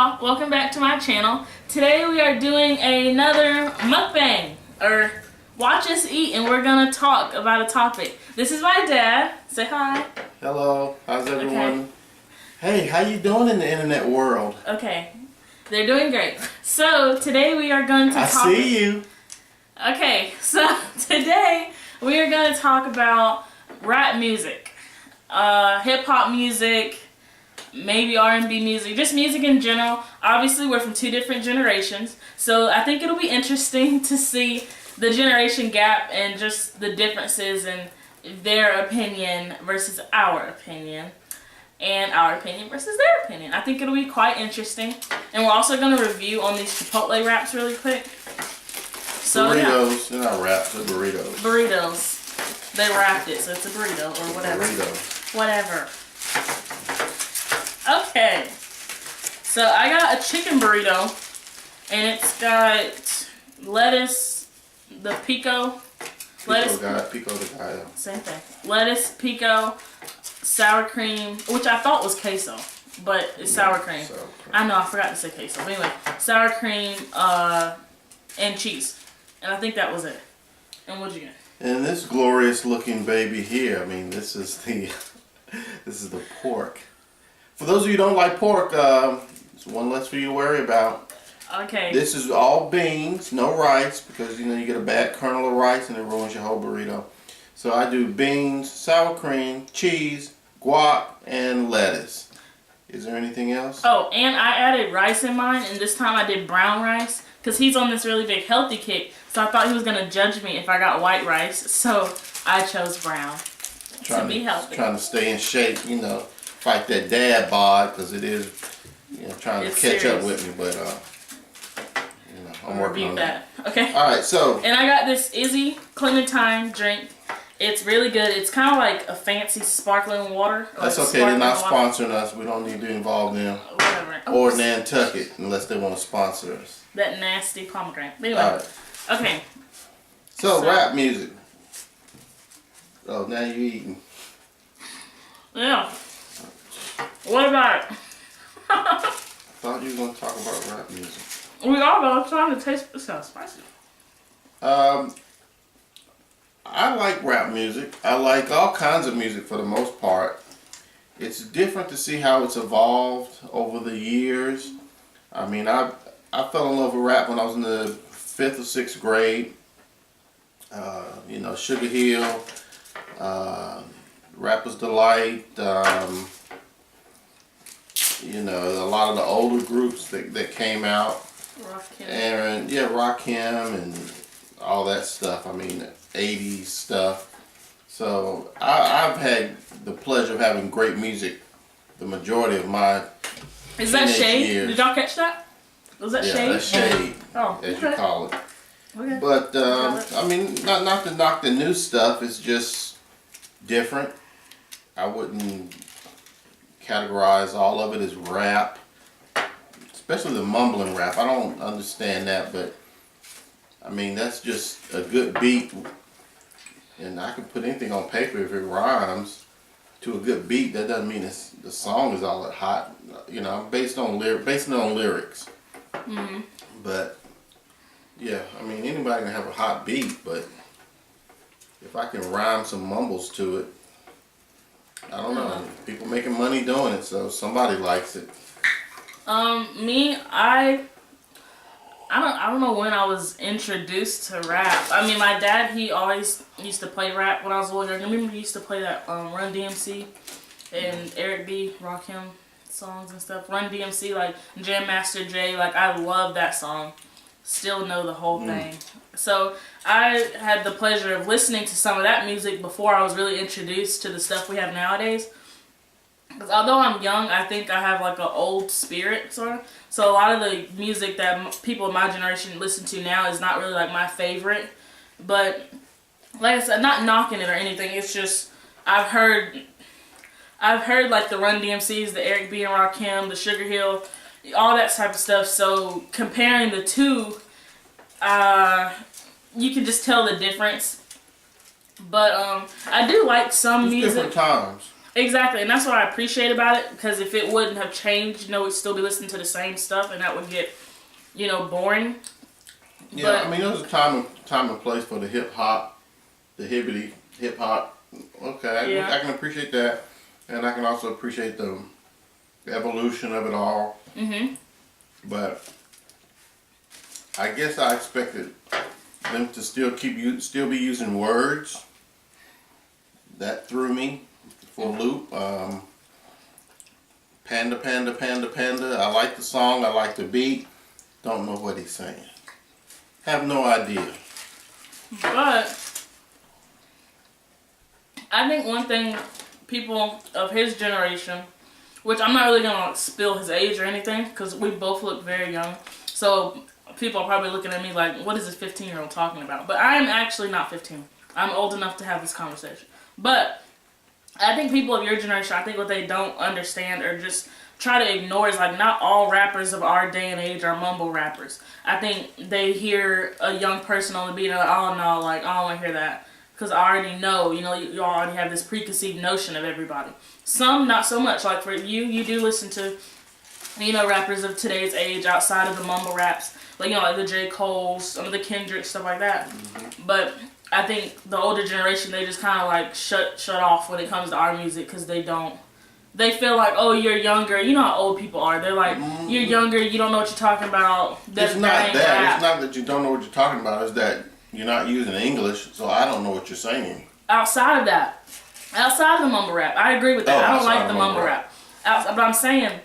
y'all, welcome back to my channel. Today we are doing another mukbang, or watch us eat, and we're gonna talk about a topic. This is my dad. Say hi. Hello, how's everyone? Okay. Hey, how you doing in the internet world? Okay, they're doing great. So today we are going to I see you. Okay, so today we are going to talk about rap music, hip-hop music, maybe R&B music, just music in general. Obviously, we're from two different generations, so I think it'll be interesting to see the generation gap and just the differences in their opinion versus our opinion, and our opinion versus their opinion. I think it'll be quite interesting, and we're also going to review on these Chipotle wraps really quick. So, burritos, they're not wraps, they're burritos. Burritos. They wrapped it, so it's a burrito or whatever. Burrito. Whatever. Okay. So I got a chicken burrito, and it's got lettuce, the pico. Lettuce. Pico de gallo. Same thing. Lettuce, pico, sour cream, which I thought was queso, but it's sour cream. Sour cream. I know, I forgot to say queso. But anyway, sour cream, and cheese. And I think that was it. And what'd you get? And this glorious looking baby here, I mean, this is the pork. For those of you who don't like pork, it's one less for you to worry about. Okay. This is all beans, no rice, because you know you get a bad kernel of rice and it ruins your whole burrito. So I do beans, sour cream, cheese, guac, and lettuce. Is there anything else? Oh, and I added rice in mine, and this time I did brown rice, because he's on this really big healthy kick, so I thought he was going to judge me if I got white rice, so I chose brown to be healthy. Trying to stay in shape, you know, fight that dad bod, because it is, you know, trying to catch up with me, but, you know, I'm working on that. Okay. Alright, so. And I got this Izzy Clementine drink. It's really good. It's kind of like a fancy sparkling water. That's okay. They're not sponsoring us. We don't need to involve them. Whatever. Or Nantucket, unless they want to sponsor us. That nasty pomegranate. Anyway. Right. Okay. So, rap music. Oh, now you're eating. Yeah. What about it? I thought you were going to talk about rap music. We all go trying to taste. It sounds spicy. I like rap music. I like all kinds of music for the most part. It's different to see how it's evolved over the years. I mean, I fell in love with rap when I was in the 5th or 6th grade. You know, Sugar Hill, Rapper's Delight, you know, a lot of the older groups that came out. Rakim. And yeah, Rakim and all that stuff. I mean, 80s stuff. So I've had the pleasure of having great music the majority of my Is that shade? years. Did y'all catch that? Was that shade? Yeah, that's shade, as you call it. Okay. But I mean, not to knock the new stuff. It's just different. I wouldn't categorize all of it as rap, especially the mumbling rap. I don't understand that, but I mean, that's just a good beat. And I can put anything on paper if it rhymes to a good beat. That doesn't mean the song is all that hot. You know, based on lyrics. Mm-hmm. But yeah, I mean, anybody can have a hot beat, but if I can rhyme some mumbles to it, I don't know. People making money doing it, so somebody likes it. Me, I don't know when I was introduced to rap. I mean, my dad, he always used to play rap when I was a little younger. I remember he used to play that Run DMC and Eric B, Rakim songs and stuff. Run DMC, like Jam Master Jay, like I love that song. Still know the whole thing. So I had the pleasure of listening to some of that music before I was really introduced to the stuff we have nowadays. Because although I'm young, I think I have like an old spirit, sort of. So a lot of the music that people of my generation listen to now is not really like my favorite. But like I said, not knocking it or anything. It's just I've heard like the Run DMCs, the Eric B and Rakim, the Sugar Hill, all that type of stuff. So comparing the two, you can just tell the difference. But I do like some music. Different times. Exactly, and that's what I appreciate about it, because if it wouldn't have changed, we'd still be listening to the same stuff, and that would get, boring. Yeah, But, I mean, there's a time and place for the hip hop, the hibbity hip hop. Okay, I can appreciate that, and I can also appreciate the evolution of it all. Mm-hmm. But I guess I expected them to still be using words. That threw me for a loop. Panda, panda, panda, panda. I like the song. I like the beat. Don't know what he's saying. Have no idea. But I think one thing people of his generation, which I'm not really going to spill his age or anything, because we both look very young. So people are probably looking at me like, what is this 15-year-old talking about? But I am actually not 15. I'm old enough to have this conversation. But I think people of your generation, I think what they don't understand or just try to ignore is like not all rappers of our day and age are mumble rappers. I think they hear a young person on the beat and they're like, oh no, like I don't want to hear that. Because I already know, you already have this preconceived notion of everybody. Some, not so much. Like for you do listen to, rappers of today's age outside of the mumble raps. Like, like the J. Cole's, some of the Kendrick, stuff like that. Mm-hmm. But I think the older generation, they just kind of like shut off when it comes to our music because they feel like, oh, you're younger. You know how old people are. They're like, you're younger, you don't know what you're talking about. It's not that. It's not that you don't know what you're talking about. It's that you're not using English, so I don't know what you're saying. Outside of the mumble rap, I agree with that. I don't like the mumble rap. But I'm saying,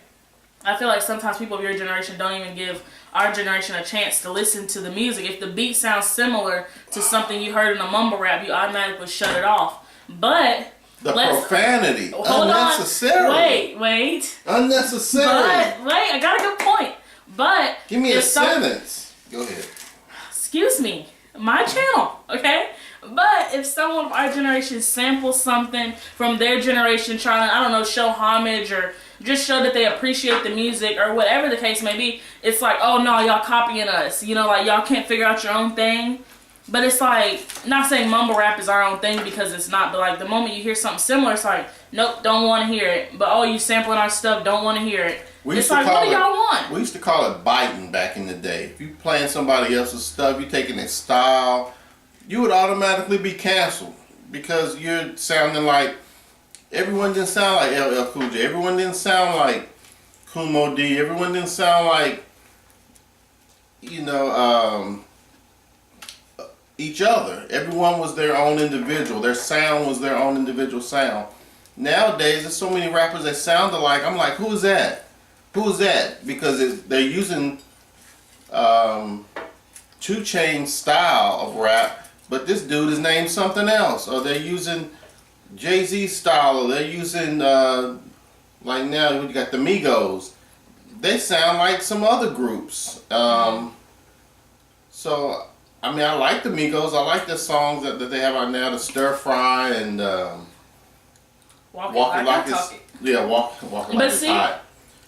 I feel like sometimes people of your generation don't even give our generation a chance to listen to the music. If the beat sounds similar to something you heard in a mumble rap, you automatically shut it off. But the profanity, unnecessary. Wait. Unnecessary. But wait, I got a good point. But give me a sentence. Go ahead. Excuse me, my channel, okay? But if someone of our generation samples something from their generation, trying to, I don't know, show homage or just show that they appreciate the music or whatever the case may be, it's like, oh no, y'all copying us. Like y'all can't figure out your own thing. But it's like, not saying mumble rap is our own thing because it's not, but like the moment you hear something similar, it's like, nope, don't want to hear it. But oh, you sampling our stuff, don't want to hear it. It's like, what do y'all want? We used to call it biting back in the day. If you playing somebody else's stuff, you taking their style, you would automatically be canceled because you're sounding like, everyone didn't sound like LL Cool J. Everyone didn't sound like Kumo D. Everyone didn't sound like, each other. Everyone was their own individual. Their sound was their own individual sound. Nowadays, there's so many rappers that sound alike. I'm like, who is that? Who is that? Because they're using 2 Chainz's style of rap, but this dude is named something else. Or they're using Jay-Z's style, or they're using, like now we got the Migos. They sound like some other groups. So, I mean, I like the Migos. I like the songs that they have out now, the Stir Fry and Walk It Like You Talk It. Yeah, Walk It Like It's Hot.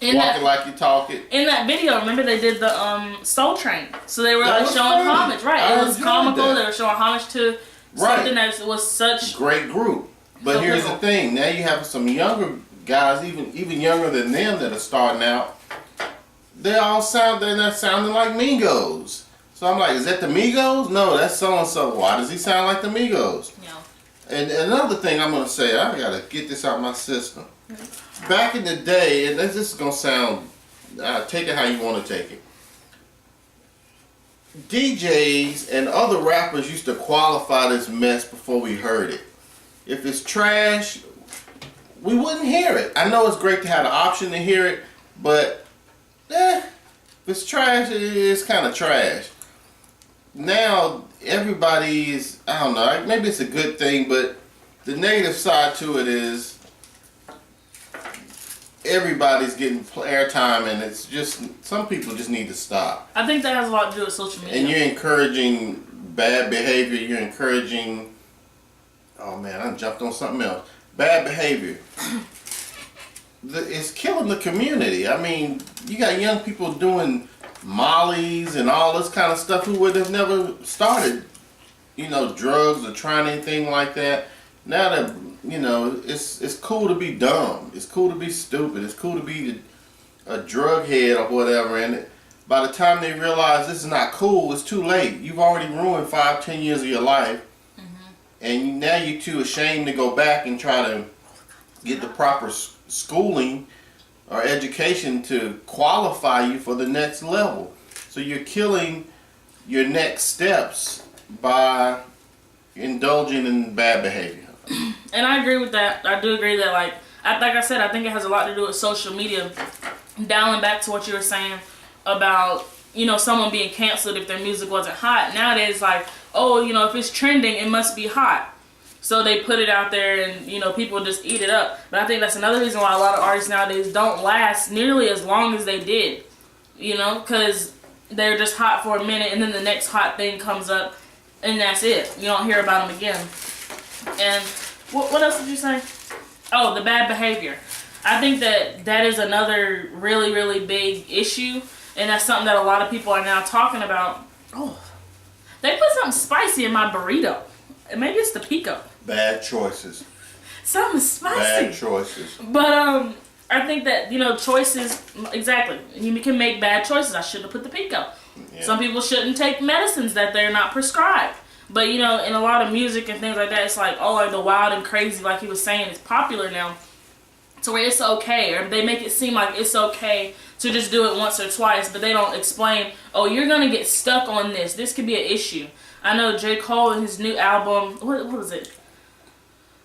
Walk It Like You Talk It. In that video, remember they did the Soul Train. So they were like showing homage, right? It was comical. They were showing homage to something that was such great group. But here's the thing: now you have some younger guys, even younger than them, that are starting out. They're not sounding like Migos. So I'm like, is that the Migos? No, that's so and so. Why does he sound like the Migos? Yeah. And another thing I'm gonna say, I gotta get this out of my system. Back in the day, and this is gonna sound, take it how you want to take it. DJs and other rappers used to qualify this mess before we heard it. If it's trash, we wouldn't hear it. I know it's great to have the option to hear it, but if it's trash, it's kind of trash. Now everybody's, I don't know, maybe it's a good thing, but the negative side to it is everybody's getting airtime, and it's just, some people just need to stop. I think that has a lot to do with social media. And you're encouraging bad behavior. You're encouraging, oh man, I jumped on something else. Bad behavior. It's killing the community. I mean, you got young people doing mollies and all this kind of stuff who would have never started, drugs or trying anything like that. now that it's cool to be dumb. It's cool to be stupid. It's cool to be a drug head or whatever. And by the time they realize this is not cool, it's too late. You've already ruined 5-10 years of your life, and now you're too ashamed to go back and try to get the proper schooling or education to qualify you for the next level. So you're killing your next steps by indulging in bad behavior. And I agree with that. I do agree that, like I said, I think it has a lot to do with social media. Dialing back to what you were saying about, someone being canceled if their music wasn't hot. Nowadays, like, oh, if it's trending, it must be hot. So they put it out there and, people just eat it up. But I think that's another reason why a lot of artists nowadays don't last nearly as long as they did. Because they're just hot for a minute and then the next hot thing comes up and that's it. You don't hear about them again. And what else did you say? Oh, the bad behavior. I think that is another really, really big issue. And that's something that a lot of people are now talking about. Oh, they put something spicy in my burrito. And maybe it's the pico. Bad choices. Something spicy. Bad choices. But I think that, choices, exactly. You can make bad choices. I shouldn't have put the pico. Yeah. Some people shouldn't take medicines that they're not prescribed. But, in a lot of music and things like that, it's like, oh, like the wild and crazy, like he was saying, is popular now. To where it's okay. Or they make it seem like it's okay to just do it once or twice. But they don't explain, oh, you're going to get stuck on this. This could be an issue. I know J. Cole in his new album, what was it?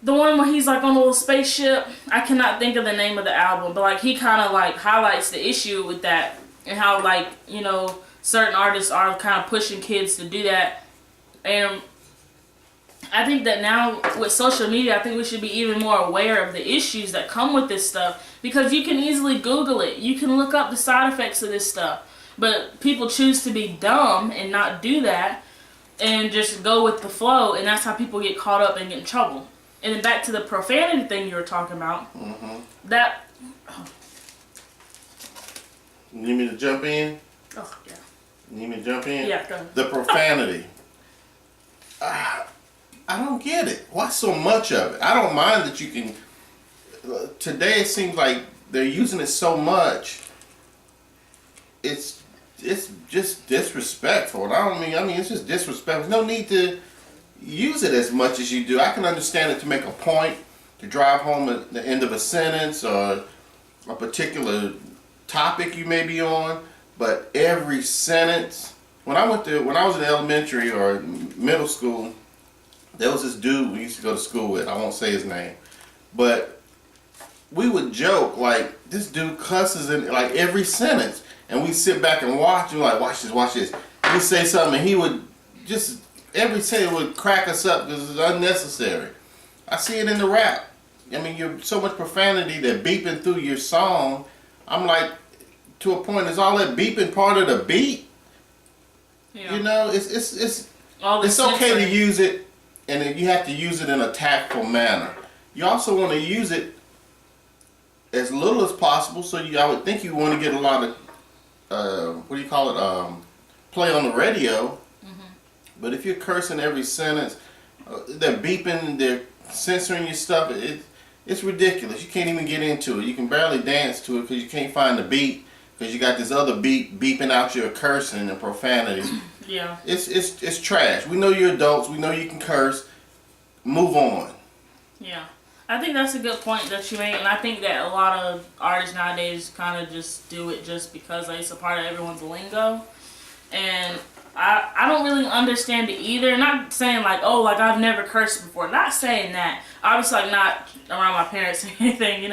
The one where he's like on a little spaceship. I cannot think of the name of the album. But like he kind of like highlights the issue with that. And how like, certain artists are kind of pushing kids to do that. And I think that now with social media, I think we should be even more aware of the issues that come with this stuff. Because you can easily Google it. You can look up the side effects of this stuff. But people choose to be dumb and not do that. And just go with the flow. And that's how people get caught up and get in trouble. And then back to the profanity thing you were talking about. That... Oh. You need me to jump in? Oh, yeah. You need me to jump in? Yeah, go ahead. The profanity. I don't get it. Why so much of it? I don't mind that you can... today it seems like they're using it so much. It's just disrespectful. I mean, it's just disrespectful. No need to use it as much as you do. I can understand it to make a point, to drive home at the end of a sentence or a particular topic you may be on. But every sentence, when I was in elementary or middle school, there was this dude we used to go to school with. I won't say his name, but we would joke like this dude cusses in like every sentence, and we sit back and watch and like watch this. He'd say something, and he would just every sentence would crack us up because it's unnecessary. I see it in the rap. I mean, you're so much profanity that beeping through your song. I'm like, to a point, is all that beeping part of the beat? Yeah. It's okay to use it, and you have to use it in a tactful manner. You also want to use it as little as possible, so I would think you want to get a lot of, play on the radio. But if you're cursing every sentence, they're beeping, they're censoring your stuff, it's ridiculous. You can't even get into it. You can barely dance to it because you can't find the beat, because you got this other beat beeping out your cursing and profanity. Yeah. It's trash. We know you're adults. We know you can curse. Move on. Yeah. I think that's a good point that you made, and I think that a lot of artists nowadays kind of just do it just because it's a part of everyone's lingo. And I don't really understand it either. Not saying like, oh, like I've never cursed before. Not saying that. Obviously, like not around my parents or anything,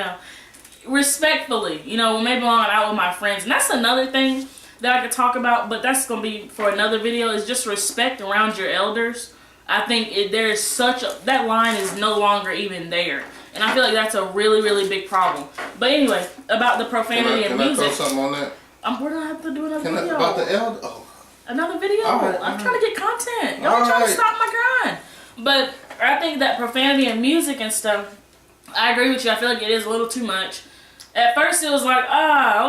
Respectfully, maybe when I'm out with my friends. And that's another thing that I could talk about, but that's going to be for another video, is just respect around your elders. I think there is that line is no longer even there. And I feel like that's a really, really big problem. But anyway, about the profanity and music. Can I throw something on that? We're going to have to do another video. About the elder? Oh. Another video? Right, I'm trying to get content. Y'all trying to stop my grind. But I think that profanity and music and stuff, I agree with you. I feel like it is a little too much. At first it was like,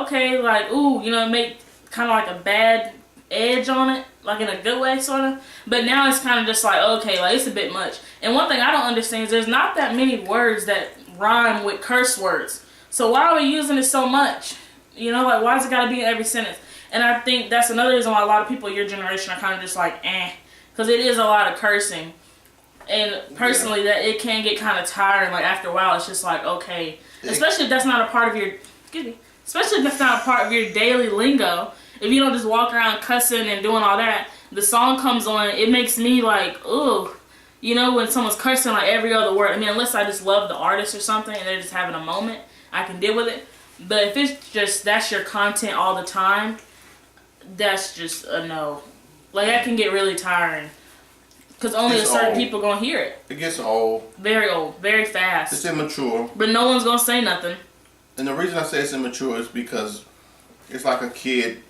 okay, like, ooh, make kind of like a bad edge on it. like in a good way, sort of. But now it's kind of just like, okay, like it's a bit much. And one thing I don't understand is there's not that many words that rhyme with curse words. So why are we using it so much? You know, like why does it got to be in every sentence? And I think that's another reason why a lot of people your generation are kind of just like, because it is a lot of cursing. And personally, that it can get kind of tiring. Like after a while, it's just like, okay, especially if that's not a part of your, especially if that's not a part of your daily lingo. If you don't just walk around cussing and doing all that, the song comes on, it makes me like, ooh, you know, when someone's cursing like every other word. I mean, unless I just love the artist or something and they're just having a moment, I can deal with it. But if it's just, that's your content all the time, that's just a no. Like, that can get really tiring. Because only a certain people going to hear it. It gets old. Old, very fast. It's immature. But no one's going to say nothing. And the reason I say it's immature is because it's like a kid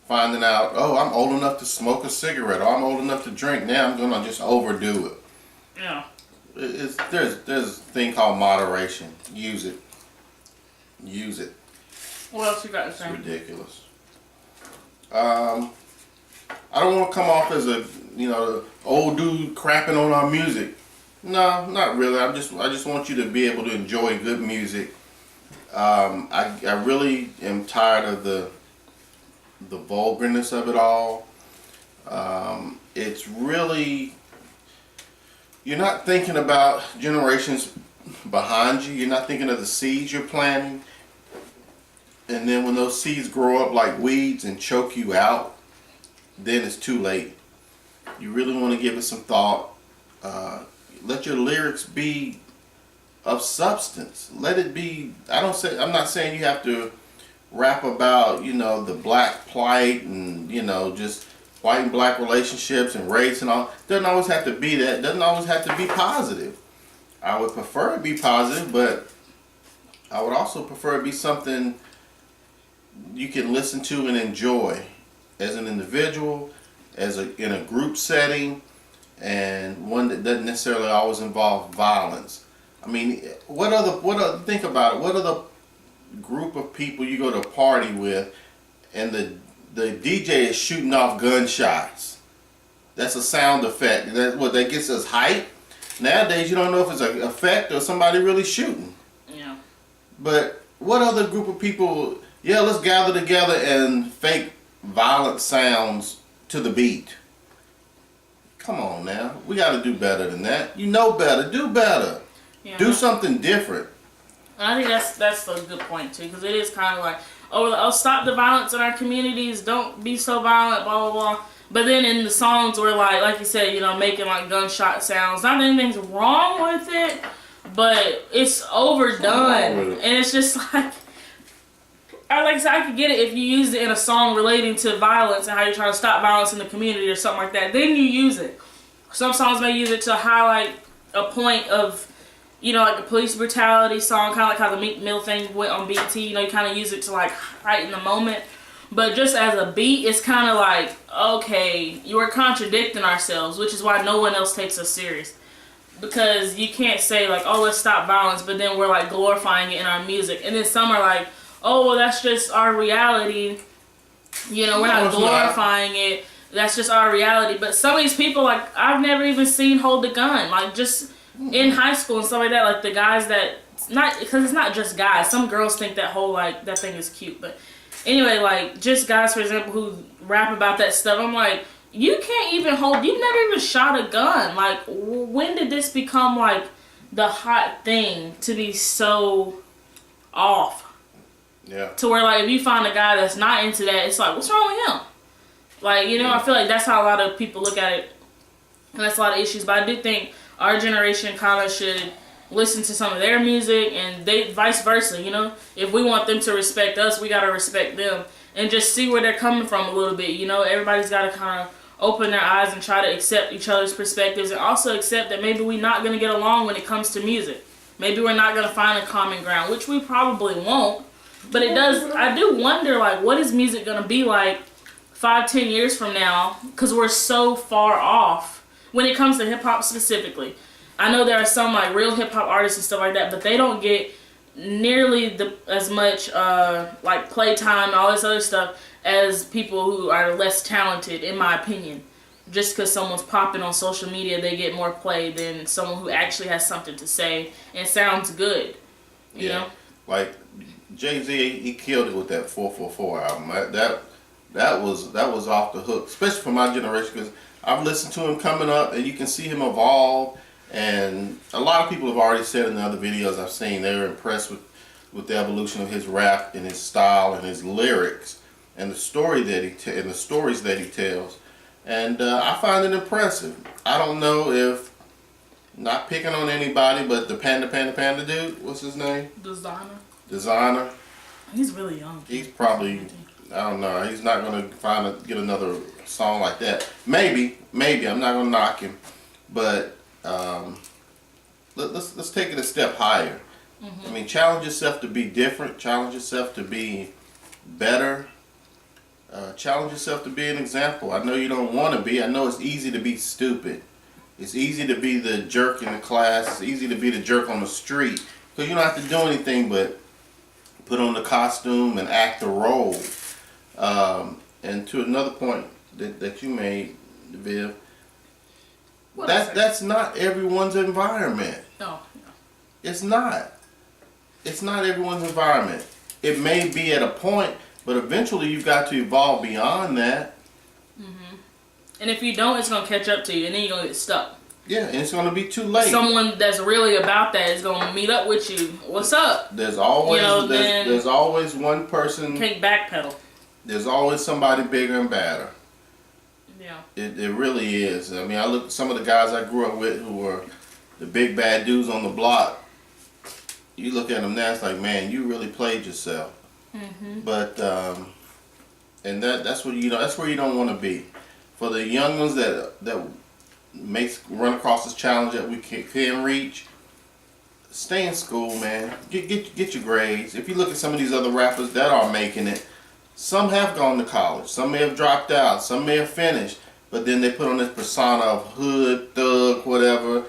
finding out, oh, I'm old enough to smoke a cigarette, or I'm old enough to drink. Now I'm going to just overdo it. Yeah. There's a thing called moderation. Use it. Use it. What else you got to say? It's ridiculous. I don't want to come off as a, you know, old dude crapping on our music. No, not really. I just want you to be able to enjoy good music. I really am tired of the vulgarness of it all. It's really, you're not thinking about generations behind you. You're not thinking of the seeds you're planting. And then when those seeds grow up like weeds and choke you out, then it's too late. You really want to give it some thought. Let your lyrics be of substance. Let it be, I'm not saying you have to rap about, you know, the black plight and, you know, just white and black relationships and race and all. Doesn't always have to be that. Doesn't always have to be positive. I would prefer it be positive, but I would also prefer it be something you can listen to and enjoy as an individual, in a group setting, and one that doesn't necessarily always involve violence. I mean, think about it. What other group of people you go to a party with, and the DJ is shooting off gunshots? That's a sound effect. That gets us hype. Nowadays, you don't know if it's an effect or somebody really shooting. Yeah. But what other group of people? Yeah, let's gather together and fake violent sounds to the beat. Come on now, we got to do better than that. You know better, do better. Yeah. Do something different. And I think that's a good point too, because it is kind of like, oh, stop the violence in our communities. Don't be so violent, blah blah blah. But then in the songs, we're like you said, you know, making like gunshot sounds. Not that anything's wrong with it, but it's overdone, and it's just like. Like I said, I could get it if you used it in a song relating to violence and how you're trying to stop violence in the community or something like that. Then you use it. Some songs may use it to highlight a point of, you know, like the police brutality song, kind of like how the Meek Mill thing went on BT. You know, you kind of use it to like heighten the moment. But just as a beat, it's kind of like, okay, you are contradicting ourselves, which is why no one else takes us serious. Because you can't say like, oh, let's stop violence, but then we're like glorifying it in our music. And then some are like, oh, well, that's just our reality. You know, we're not glorifying it. That's just our reality. But some of these people, like, I've never even seen hold a gun. Like, just in high school and stuff like that. Like, the guys that, because it's not just guys. Some girls think that whole, like, that thing is cute. But anyway, like, just guys, for example, who rap about that stuff. I'm like, you can't even you've never even shot a gun. Like, when did this become, like, the hot thing to be so off? Yeah. To where, like, if you find a guy that's not into that, it's like, what's wrong with him? Like, you know, I feel like that's how a lot of people look at it. And that's a lot of issues. But I do think our generation kind of should listen to some of their music and vice versa, you know? If we want them to respect us, we got to respect them. And just see where they're coming from a little bit, you know? Everybody's got to kind of open their eyes and try to accept each other's perspectives. And also accept that maybe we're not going to get along when it comes to music. Maybe we're not going to find a common ground, which we probably won't. But it does, I do wonder, like, what is music going to be like 5-10 years from now? Because we're so far off when it comes to hip-hop specifically. I know there are some, like, real hip-hop artists and stuff like that, but they don't get nearly as much, like, playtime and all this other stuff as people who are less talented, in my opinion. Just because someone's popping on social media, they get more play than someone who actually has something to say and sounds good. You know? Like Jay-Z, he killed it with that 444 album. That was off the hook, especially for my generation, because I've listened to him coming up, and you can see him evolve. And a lot of people have already said in the other videos I've seen they were impressed with the evolution of his rap and his style and his lyrics and the stories that he tells. And I find it impressive. I don't know if, not picking on anybody, but the Panda dude, what's his name? Designer. He's really young. He's probably, I don't know, he's not going to get another song like that. Maybe, I'm not going to knock him. But let's take it a step higher. I mean, challenge yourself to be different, challenge yourself to be better. Challenge yourself to be an example. I know you don't want to be. I know it's easy to be stupid. It's easy to be the jerk in the class. It's easy to be the jerk on the street. Because you don't have to do anything but put on the costume and act the role. And to another point that you made, Viv, that's not everyone's environment. No. It's not. It's not everyone's environment. It may be at a point, but eventually you've got to evolve beyond that. And if you don't, it's going to catch up to you, and then you're going to get stuck. Yeah, and it's going to be too late. Someone that's really about that is going to meet up with you. What's up? There's always there's always one person. Can't backpedal. There's always somebody bigger and badder. Yeah. It really is. I mean, I look at some of the guys I grew up with who were the big bad dudes on the block. You look at them now, it's like, man, you really played yourself. But and that's what that's where you don't want to be. For the young ones that run across this challenge that we can reach, stay in school, man. Get your grades. If you look at some of these other rappers that are making it, some have gone to college, some may have dropped out, some may have finished, but then they put on this persona of hood, thug, whatever.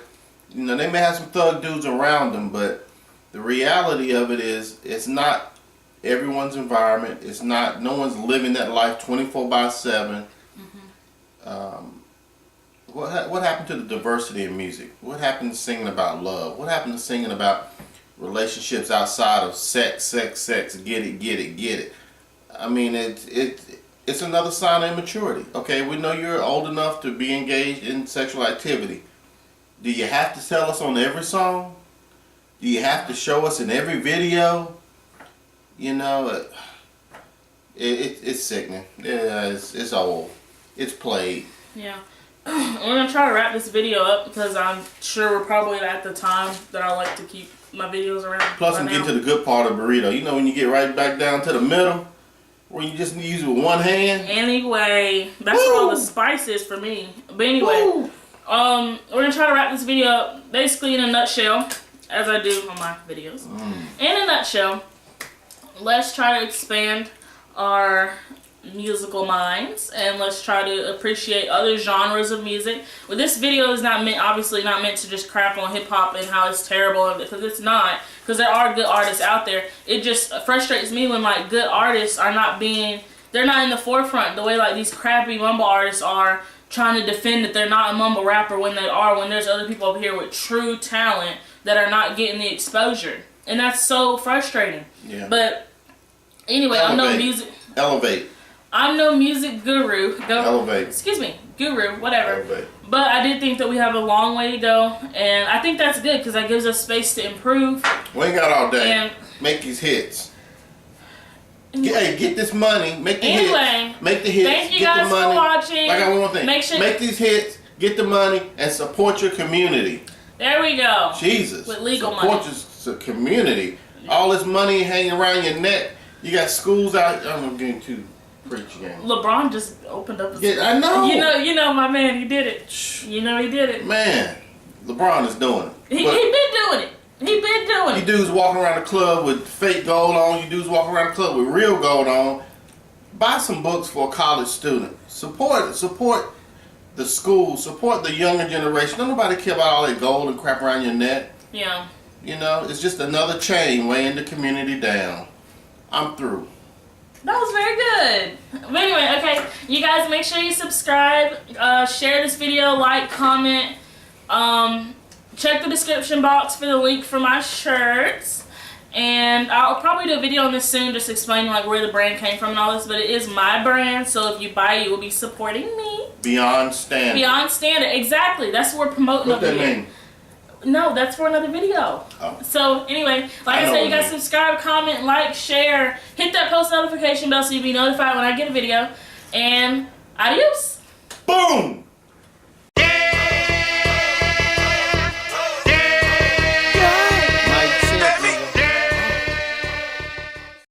You know, they may have some thug dudes around them, but the reality of it is it's not everyone's environment. It's not, no one's living that life 24/7. What happened to the diversity in music? What happened to singing about love? What happened to singing about relationships outside of sex, get it? I mean, it's another sign of immaturity. Okay, we know you're old enough to be engaged in sexual activity. Do you have to tell us on every song? Do you have to show us in every video? You know, it's sickening. Yeah, it's old. It's played. Yeah. We're going to try to wrap this video up because I'm sure we're probably at the time that I like to keep my videos around. Plus, I'm getting to the good part of burrito. You know when you get right back down to the middle, where you just use it with one hand? Anyway, that's where all the spice is for me. But anyway, we're going to try to wrap this video up basically in a nutshell, as I do on my videos. In a nutshell, let's try to expand our musical minds and let's try to appreciate other genres of music. Well, this video is obviously not meant to just crap on hip-hop and how it's terrible, because it's not, because there are good artists out there. It just frustrates me when like good artists are they're not in the forefront the way like these crappy mumble artists are trying to defend that they're not a mumble rapper when there's other people over here with true talent that are not getting the exposure, and that's so frustrating. Yeah. But anyway, I'm no music. I'm no music guru. Guru, whatever. Elevate. But I did think that we have a long way to go, and I think that's good because that gives us space to improve. We ain't got all day. And make these hits. Get this money. Make the hits. Make the hits. Thank you guys for watching. I got one more thing. Make these hits. Get the money and support your community. There we go. Jesus. With legal money. Support your community. All this money hanging around your neck. You got schools out. I'm getting too preachy. LeBron just opened up. I know. You know, my man. He did it. You know, he did it. Man, LeBron is doing it. He been doing it. He been doing it. You dudes walking around the club with fake gold on. You dudes walking around the club with real gold on. Buy some books for a college student. Support the school. Support the younger generation. Don't nobody care about all that gold and crap around your neck. Yeah. You know, it's just another chain weighing the community down. I'm through. That was very good. But anyway, okay, you guys make sure you subscribe, share this video, like, comment, check the description box for the link for my shirts. And I'll probably do a video on this soon, just explaining like where the brand came from and all this, but it is my brand, so if you buy it, you will be supporting me. Beyond standard. Beyond standard, exactly. That's what we're promoting over here. Mean? No, that's for another video. Oh. So anyway, like I said, you guys subscribe, comment, like, share, hit that post notification bell so you'll be notified when I get a video. And adios. Boom!